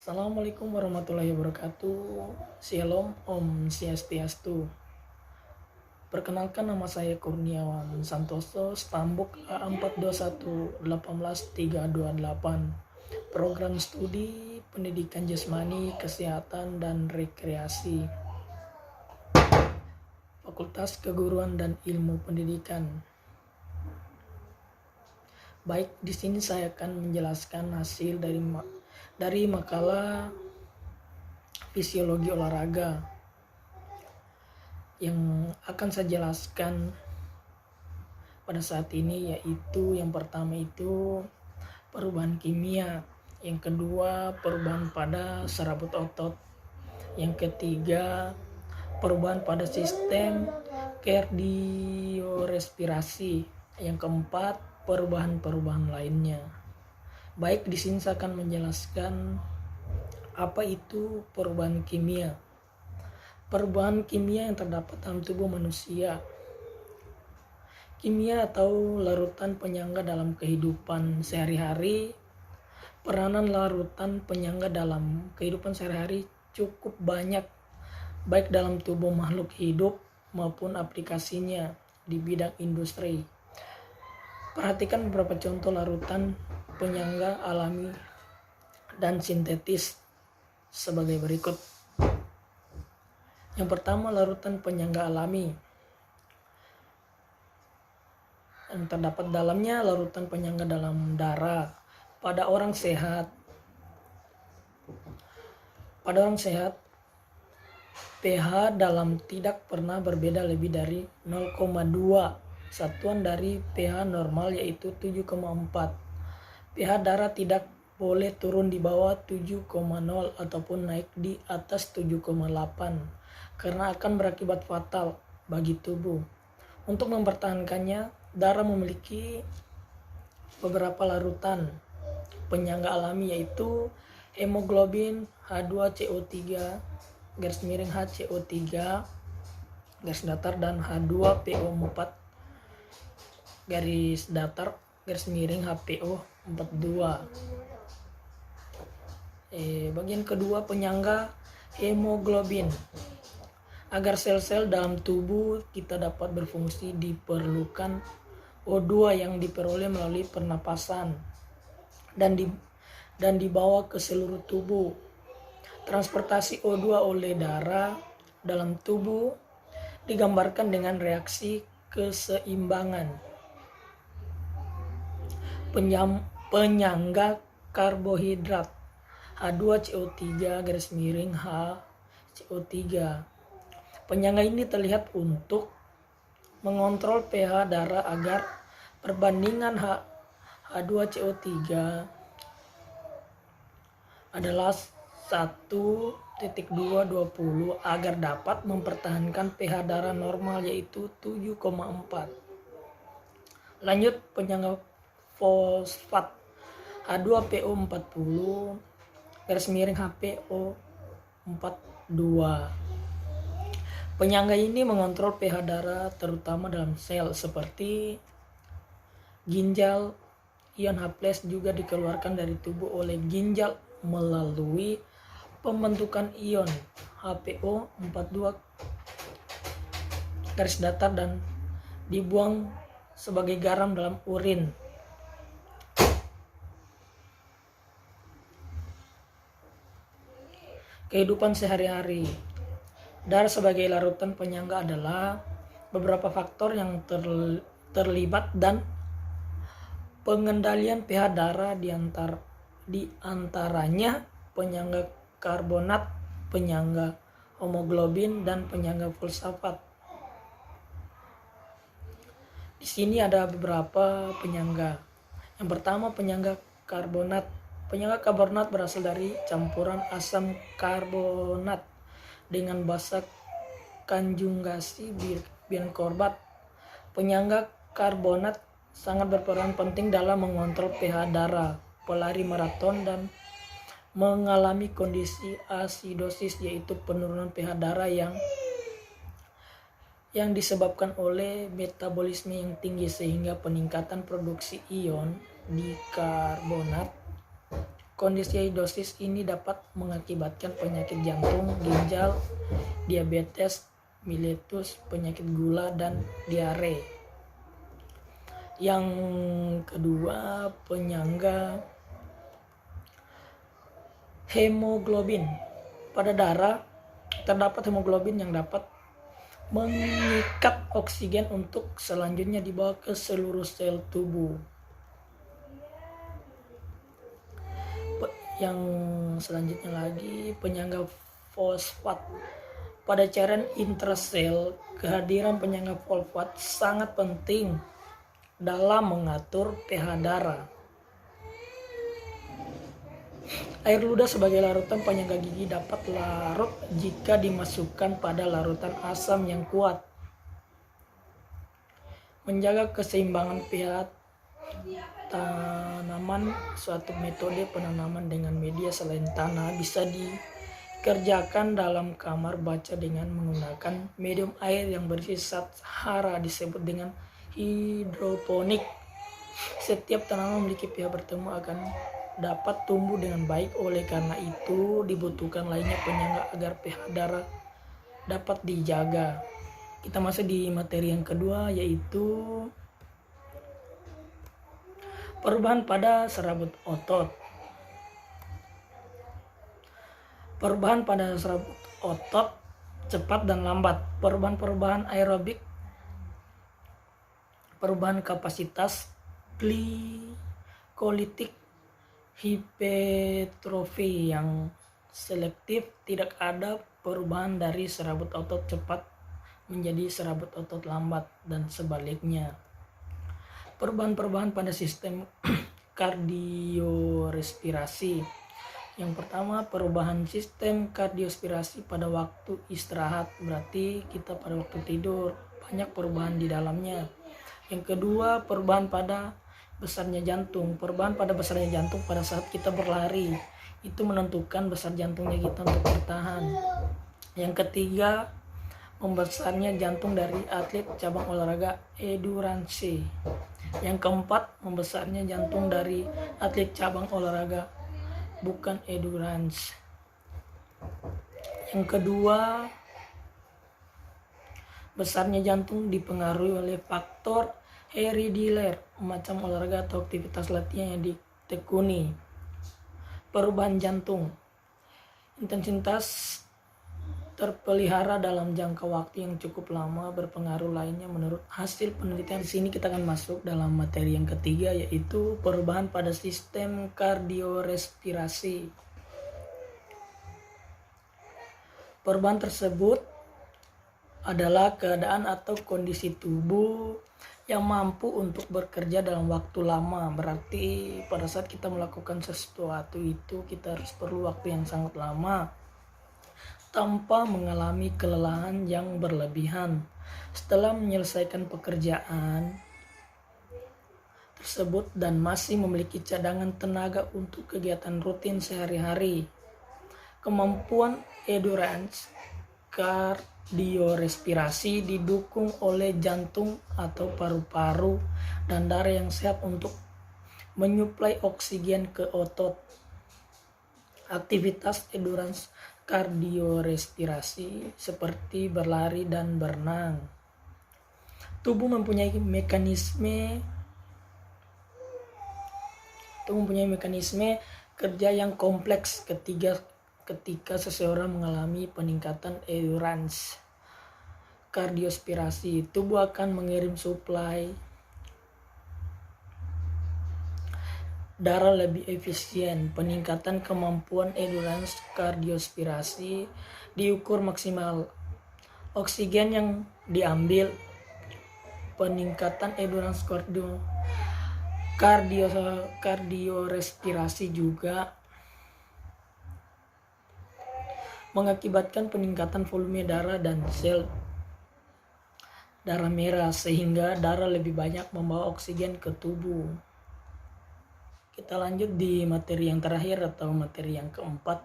Assalamualaikum warahmatullahi wabarakatuh. Shalom, Om Swastiastu. Perkenalkan, nama saya Kurniawan Santoso, Stambuk A4211818328. Program studi Pendidikan Jasmani, Kesehatan dan Rekreasi. Fakultas Keguruan dan Ilmu Pendidikan. Baik, di sini saya akan menjelaskan hasil dari makalah fisiologi olahraga yang akan saya jelaskan pada saat ini, yaitu yang pertama itu perubahan kimia, yang kedua perubahan pada serabut otot, yang ketiga perubahan pada sistem kardiorespirasi, yang keempat perubahan lainnya. Baik, di sini saya akan menjelaskan apa itu perubahan kimia. Perubahan kimia yang terdapat dalam tubuh manusia. Kimia atau larutan penyangga dalam kehidupan sehari-hari. Peranan larutan penyangga dalam kehidupan sehari-hari cukup banyak, baik dalam tubuh makhluk hidup maupun aplikasinya di bidang industri. Perhatikan beberapa contoh larutan penyangga alami dan sintetis sebagai berikut. Yang pertama, larutan penyangga alami. Yang terdapat dalamnya larutan penyangga dalam darah pada orang sehat. Pada orang sehat, pH dalam tidak pernah berbeda lebih dari 0,2. Satuan dari pH normal yaitu 7,4. pH darah tidak boleh turun di bawah 7,0 ataupun naik di atas 7,8 karena akan berakibat fatal bagi tubuh. Untuk mempertahankannya, darah memiliki beberapa larutan penyangga alami, yaitu hemoglobin, H2CO3 garis miring HCO3 garis datar, dan H2PO4 garis datar garis miring HPO42. Bagian kedua, penyangga hemoglobin. Agar sel-sel dalam tubuh kita dapat berfungsi, diperlukan O2 yang diperoleh melalui pernapasan dan dibawa ke seluruh tubuh. Transportasi O2 oleh darah dalam tubuh digambarkan dengan reaksi keseimbangan. Penyangga karbohidrat H2CO3 garis miring HCO3. Penyangga ini terlihat untuk mengontrol pH darah agar perbandingan H2CO3 adalah 1,220 agar dapat mempertahankan pH darah normal yaitu 7,4. Lanjut, penyangga fosfat H2PO40 garis miring HPO42. Penyangga ini mengontrol pH darah terutama dalam sel seperti ginjal. Ion H+ juga dikeluarkan dari tubuh oleh ginjal melalui pembentukan ion HPO42 garis datar dan dibuang sebagai garam dalam urin. Kehidupan sehari-hari. Darah sebagai larutan penyangga adalah beberapa faktor yang terlibat dan pengendalian pH darah, di antaranya penyangga karbonat, penyangga hemoglobin, dan penyangga fosfat. Di sini ada beberapa penyangga. Yang pertama, penyangga karbonat. Penyangga karbonat berasal dari campuran asam karbonat dengan basa konjugasi bikarborat. Penyangga karbonat sangat berperan penting dalam mengontrol pH darah pelari maraton dan mengalami kondisi asidosis, yaitu penurunan pH darah yang disebabkan oleh metabolisme yang tinggi sehingga peningkatan produksi ion dikarbonat Kondisi acidosis ini dapat mengakibatkan penyakit jantung, ginjal, diabetes mellitus, penyakit gula, dan diare. Yang kedua, penyangga hemoglobin. Pada darah terdapat hemoglobin yang dapat mengikat oksigen untuk selanjutnya dibawa ke seluruh sel tubuh. Yang selanjutnya lagi, penyangga fosfat. Pada cairan intrasel, kehadiran penyangga fosfat sangat penting dalam mengatur pH darah. Air ludah sebagai larutan penyangga gigi dapat larut jika dimasukkan pada larutan asam yang kuat. Menjaga keseimbangan pH tanaman. Suatu metode penanaman dengan media selain tanah bisa dikerjakan dalam kamar baca dengan menggunakan medium air yang berisi zat hara, disebut dengan hidroponik. Setiap tanaman memiliki pH bertemu akan dapat tumbuh dengan baik. Oleh karena itu dibutuhkan lainnya penyangga agar pH darah dapat dijaga. Kita masuk di materi yang kedua, yaitu perubahan pada serabut otot. Perubahan pada serabut otot cepat dan lambat. Perubahan aerobik, perubahan kapasitas, glikolitik, hipertrofi yang selektif. Tidak ada perubahan dari serabut otot cepat menjadi serabut otot lambat dan sebaliknya. Perubahan pada sistem kardiorespirasi. Yang pertama, perubahan sistem kardiorespirasi pada waktu istirahat, berarti kita pada waktu tidur, banyak perubahan di dalamnya. Yang kedua, perubahan pada besarnya jantung. Perubahan pada besarnya jantung pada saat kita berlari, itu menentukan besar jantungnya kita untuk bertahan. Yang ketiga, membesarnya jantung dari atlet cabang olahraga endurance. Yang keempat, membesarnya jantung dari atlet cabang olahraga bukan endurance. Yang kedua, besarnya jantung dipengaruhi oleh faktor herediter, macam olahraga atau aktivitas latihan yang ditekuni. Perubahan jantung, intensitas terpelihara dalam jangka waktu yang cukup lama, berpengaruh lainnya menurut hasil penelitian. Di sini kita akan masuk dalam materi yang ketiga, yaitu perubahan pada sistem kardiorespirasi. Perubahan tersebut adalah keadaan atau kondisi tubuh yang mampu untuk bekerja dalam waktu lama. Berarti pada saat kita melakukan sesuatu itu kita harus perlu waktu yang sangat lama tanpa mengalami kelelahan yang berlebihan. Setelah menyelesaikan pekerjaan tersebut dan masih memiliki cadangan tenaga untuk kegiatan rutin sehari-hari. Kemampuan endurance kardiorespirasi didukung oleh jantung atau paru-paru dan darah yang sehat untuk menyuplai oksigen ke otot. Aktivitas endurance kardiorespirasi seperti berlari dan berenang. Tubuh mempunyai mekanisme kerja yang kompleks. Ketika seseorang mengalami peningkatan endurance kardiorespirasi, tubuh akan mengirim suplai darah lebih efisien. Peningkatan kemampuan endurance kardiorespirasi diukur maksimal oksigen yang diambil. Peningkatan endurance kardiorespirasi juga mengakibatkan peningkatan volume darah dan sel darah merah, sehingga darah lebih banyak membawa oksigen ke tubuh. Kita lanjut di materi yang terakhir atau materi yang keempat,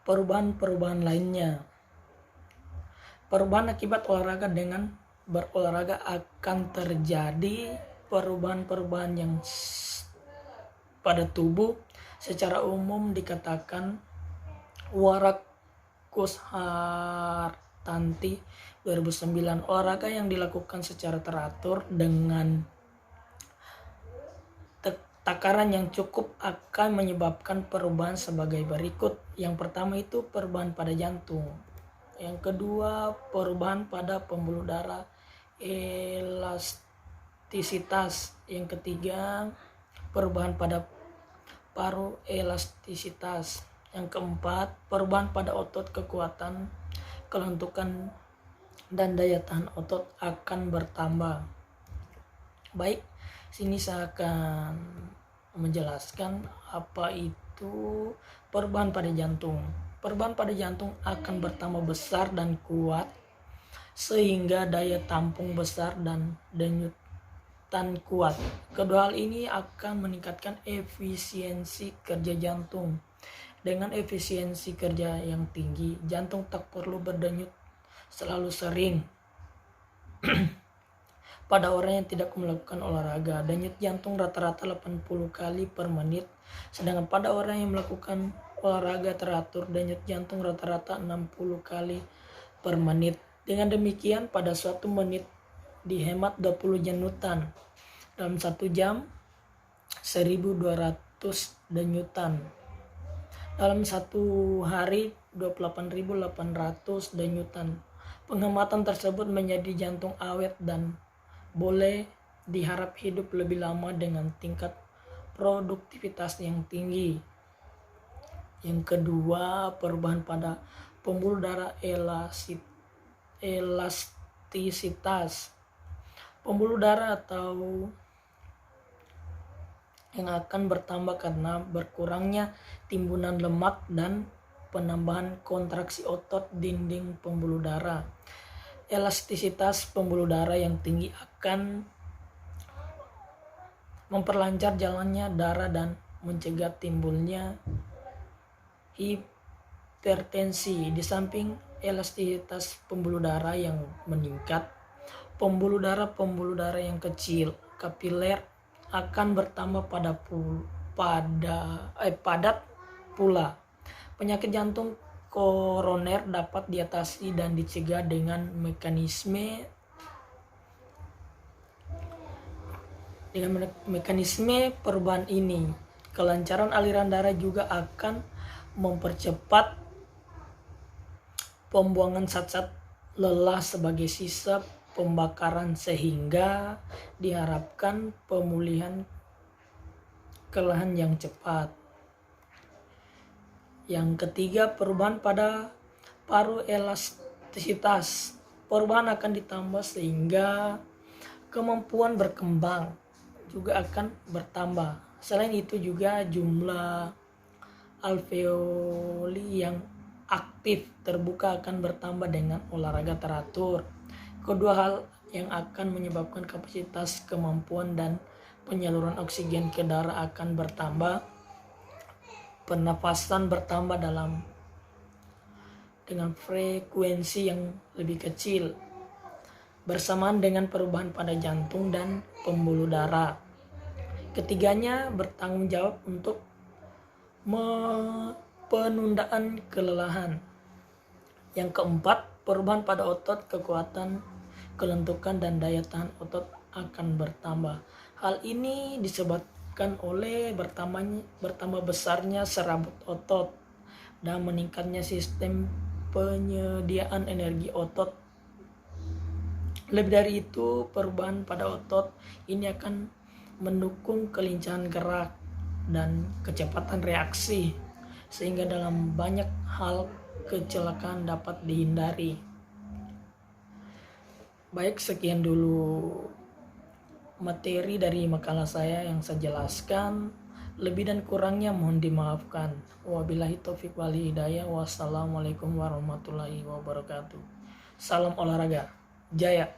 perubahan lainnya. Perubahan akibat olahraga. Dengan berolahraga akan terjadi perubahan yang pada tubuh Secara umum dikatakan Warak Kushartanti 2009, olahraga yang dilakukan secara teratur dengan takaran yang cukup akan menyebabkan perubahan sebagai berikut. Yang pertama itu perubahan pada jantung. Yang kedua perubahan pada pembuluh darah, elastisitas. Yang ketiga perubahan pada paru, elastisitas. Yang keempat perubahan pada otot, kekuatan, kelentukan, dan daya tahan otot akan bertambah. Baik, sini saya akan menjelaskan apa itu perubahan pada jantung. Perubahan pada jantung akan bertambah besar dan kuat sehingga daya tampung besar dan denyutan kuat. Kedua hal ini akan meningkatkan efisiensi kerja jantung. Dengan efisiensi kerja yang tinggi, jantung tak perlu berdenyut selalu sering. Pada orang yang tidak melakukan olahraga, denyut jantung rata-rata 80 kali per menit, sedangkan pada orang yang melakukan olahraga teratur, denyut jantung rata-rata 60 kali per menit. Dengan demikian, pada suatu menit dihemat 20 denyutan. Dalam 1 jam, 1.200 denyutan. Dalam 1 hari, 28.800 denyutan. Penghematan tersebut menjadi jantung awet dan boleh diharap hidup lebih lama dengan tingkat produktivitas yang tinggi. Yang kedua, perubahan pada pembuluh darah, elastisitas. Pembuluh darah atau yang akan bertambah karena berkurangnya timbunan lemak dan penambahan kontraksi otot dinding pembuluh darah. Elastisitas pembuluh darah yang tinggi akan memperlancar jalannya darah dan mencegah timbulnya hipertensi. Di samping elastisitas pembuluh darah yang meningkat, pembuluh darah yang kecil, kapiler, akan bertambah padat pula. Penyakit jantung koroner dapat diatasi dan dicegah dengan mekanisme perubahan ini. Kelancaran aliran darah juga akan mempercepat pembuangan zat-zat lelah sebagai sisa pembakaran sehingga diharapkan pemulihan kelelahan yang cepat. Yang ketiga, perubahan pada paru, elastisitas. Perubahan akan ditambah sehingga kemampuan berkembang juga akan bertambah. Selain itu juga jumlah alveoli yang aktif terbuka akan bertambah dengan olahraga teratur. Kedua hal yang akan menyebabkan kapasitas, kemampuan, dan penyaluran oksigen ke darah akan bertambah. Pernafasan bertambah dengan frekuensi yang lebih kecil bersamaan dengan perubahan pada jantung dan pembuluh darah. Ketiganya bertanggung jawab untuk penundaan kelelahan. Yang keempat, perubahan pada otot, kekuatan, kelentukan, dan daya tahan otot akan bertambah. Hal ini disebabkan oleh bertambah besarnya serabut otot dan meningkatnya sistem penyediaan energi otot. Lebih dari itu, perubahan pada otot ini akan mendukung kelincahan gerak dan kecepatan reaksi, sehingga dalam banyak hal kecelakaan dapat dihindari. Baik, sekian dulu materi dari makalah saya yang saya jelaskan. Lebih dan kurangnya mohon dimaafkan. Wabillahi taufiq wal hidayah. Wassalamualaikum warahmatullahi wabarakatuh. Salam olahraga. Jaya.